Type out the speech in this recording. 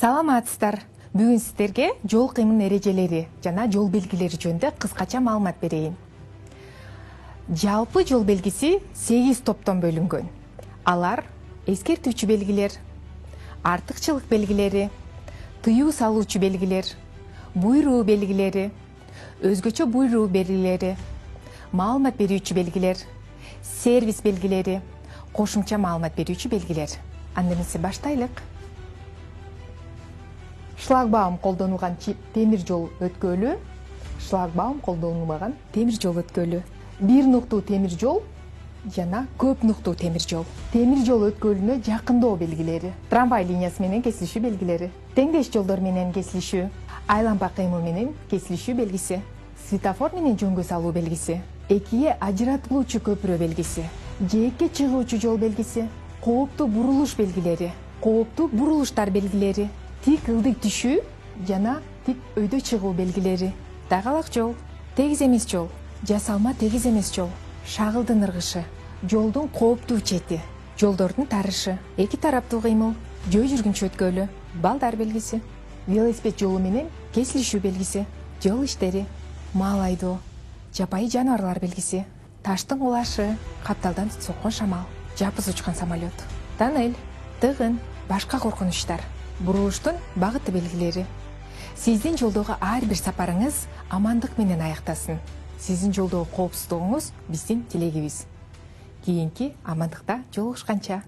Саламатсыздар. Бүгүн сиздерге жол кыймын эрежелери жана жол белгилери жөнүндө кыскача маалымат берейин. Жалпы жол белгиси 8 топтон бөлүнгөн. Алар эскертүүчү белгилер, артыкчылык белгилери, тыюу салуучу белгилер, буйруу белгилери, өзгөчө буйруу белгилери, маалымат берүүчү белгилер, сервис белгилери, кошумча маалымат берүүчү белгилер. Анда эмесе баштайлык. Шлагбаум колдонулган темир жол өткөлү, шлагбаум колдонулбаган темир жол өткөлү. Бир нуктуу темир жол жана көп нуктуу темир жол. Темир жол өткөлүнө жакындоо белгилери, трамвай линиясы менен кесилишүү белгилери, теңдеш жолдор менен кесилишүү, айлампа кыймыл менен кесилишүү белгиси, светофор менен жөнгө салуу белгиси, экиге ажыратылуучу көпүрө белгиси, жээкке чыгуучу жол белгиси, кооптуу бурулуш белгилери, кооптуу бурулуштар белгилери, тик ылдый түшүү жана тик өйдө чыгуу белгилери, тагалак жол, тегиз эмес жол, жасалма тегиз эмес жол, шагылдын ыргышы, жолдун кооптуу чети, жолдордун тарышы, эки тараптуу кыймыл, жөө жүргүнчү өткөлү, балдар белгиси, велосипед жолу менен кесилишүү белгиси, жол иштери, мал айдоо, жапайы жаныбарлар белгиси, таштын кулашы, капталдан соккон шамал, жапыз учкан самолет, тоннель, тыгын, башка коркунучтар, бурулуштун багыты белгилери. Сиздин жолдогу ар бир сапарыңыз амандык менен аяктасын. Сиздин жолдогу коопсуздугуңуз биздин тилегибиз. Кийинки амандыкта жолугушканча.